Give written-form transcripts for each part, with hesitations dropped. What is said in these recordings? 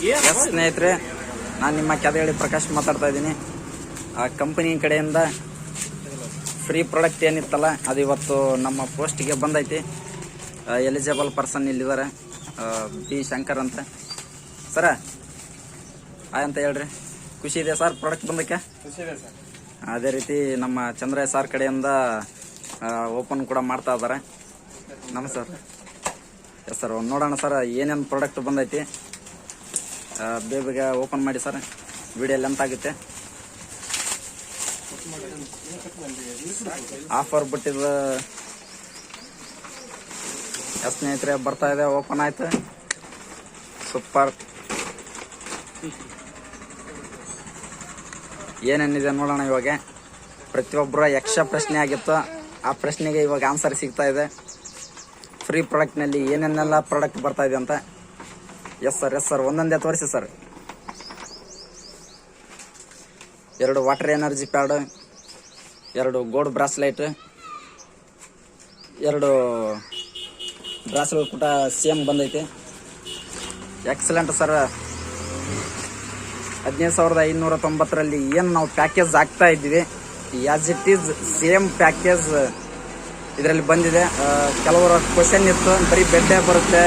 ಸ್ನೇಹಿತರೆ, ನಾನು ನಿಮ್ಮ ಕೆದಗಳಿ ಪ್ರಕಾಶ್ ಮಾತಾಡ್ತಾ ಇದ್ದೀನಿ. ಆ ಕಂಪನಿ ಕಡೆಯಿಂದ ಫ್ರೀ ಪ್ರಾಡಕ್ಟ್ ಏನಿತ್ತಲ್ಲ ಅದು ಇವತ್ತು ನಮ್ಮ ಪೋಸ್ಟಿಗೆ ಬಂದೈತಿ. ಎಲಿಜಿಬಲ್ ಪರ್ಸನ್ ಇಲ್ಲಿದ್ದಾರೆ, ಬಿ ಶಂಕರ್ ಅಂತ. ಸರ ಆಯ್ ಅಂತ ಹೇಳ್ರಿ. ಖುಷಿ ಇದೆ ಸರ್ ಪ್ರಾಡಕ್ಟ್ ಬಂದಕ್ಕೆ? ಅದೇ ರೀತಿ ನಮ್ಮ ಚಂದ್ರಯ್ಯ ಸಾರ್ ಕಡೆಯಿಂದ ಓಪನ್ ಕೂಡ ಮಾಡ್ತಾ ಇದ್ದಾರೆ. ನಮಸ್ಕಾರ. ಎಸ್ ಸರ್, ನೋಡೋಣ ಸರ್ ಏನೇನು ಪ್ರಾಡಕ್ಟ್ ಬಂದೈತಿ. ಬೇಗ ಓಪನ್ ಮಾಡಿ ಸರ್, ವಿಡಿಯೋ ಲೆಂತ್ ಆಗುತ್ತೆ. ಆಫರ್ ಬಿಟ್ಟಿದ ಸ್ನೇಹಿತರೆ ಬರ್ತಾ ಇದೆ, ಓಪನ್ ಆಯ್ತು. ಸೂಪರ್. ಏನೇನಿದೆ ನೋಡೋಣ. ಇವಾಗ ಪ್ರತಿಯೊಬ್ಬರ ಯಕ್ಷ ಪ್ರಶ್ನೆ ಆಗಿತ್ತು, ಆ ಪ್ರಶ್ನೆಗೆ ಇವಾಗ ಆನ್ಸರ್ ಸಿಗ್ತಾ ಇದೆ. ಫ್ರೀ ಪ್ರಾಡಕ್ಟ್ನಲ್ಲಿ ಏನೇನೆಲ್ಲ ಪ್ರಾಡಕ್ಟ್ ಬರ್ತಾ ಇದೆ ಅಂತ. ಎಸ್ ಸರ್ ಒಂದೊಂದೇ ತೋರಿಸಿ sir. 2 water energy pad, 2 gold bracelet, 2 bracelet ಕೂಡ ಸೇಮ್ ಬಂದೈತೆ. Excellent sir. 15,590 ಏನು ನಾವು ಪ್ಯಾಕೇಜ್ ಆಗ್ತಾ ಇದ್ದೀವಿ, as it is same package ಇದರಲ್ಲಿ ಬಂದಿದೆ. ಕೆಲವರು ಕ್ವಶನ್ ಇತ್ತು, ಬರೀ ಬೆಡ್ಡೇ ಬರುತ್ತೆ,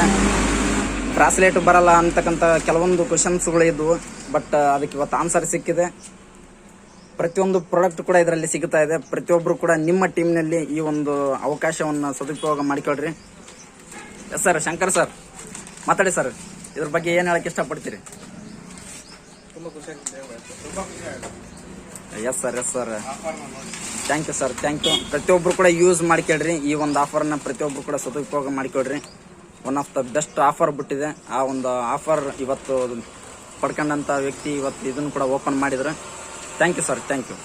ಬ್ರಾಸ್ಲೆಟ್ ಬರಲ್ಲ ಅಂತಕ್ಕಂಥ ಕೆಲವೊಂದು ಕ್ವಶನ್ಸ್ಗಳು ಇದ್ವು. ಬಟ್ ಅದಕ್ಕೆ ಇವತ್ತು ಆನ್ಸರ್ ಸಿಕ್ಕಿದೆ. ಪ್ರತಿಯೊಂದು ಪ್ರಾಡಕ್ಟ್ ಕೂಡ ಇದರಲ್ಲಿ ಸಿಗುತ್ತಾ ಇದೆ. ಪ್ರತಿಯೊಬ್ಬರು ಕೂಡ ನಿಮ್ಮ ಟೀಮ್ನಲ್ಲಿ ಈ ಒಂದು ಅವಕಾಶವನ್ನು ಸದುಪಯೋಗ ಮಾಡಿಕೊಳ್ರಿ. ಎಸ್ ಸರ್, ಶಂಕರ್ ಸರ್ ಮಾತಾಡಿ ಸರ್, ಇದ್ರ ಬಗ್ಗೆ ಏನು ಹೇಳಕ್ಕೆ ಇಷ್ಟಪಡ್ತೀರಿ? Yes sir thank you sir, thank you. ಪ್ರತಿಯೊಬ್ಬರು ಕೂಡ ಯೂಸ್ ಮಾಡಿಕೊಳ್ರಿ ಈ ಒಂದು ಆಫರ್ನ. ಪ್ರತಿಯೊಬ್ಬರು ಕೂಡ ಸದುಪಯೋಗ ಮಾಡಿಕೊಳ್ರಿ. One of the best offer ಬಿಟ್ಟಿದೆ. ಆ ಒಂದು ಆಫರ್ ಇವತ್ತು ಪಡ್ಕೊಂಡಂಥ ವ್ಯಕ್ತಿ ಇವತ್ತು ಇದನ್ನು ಕೂಡ ಓಪನ್ ಮಾಡಿದ್ರು. Thank you sir, thank you.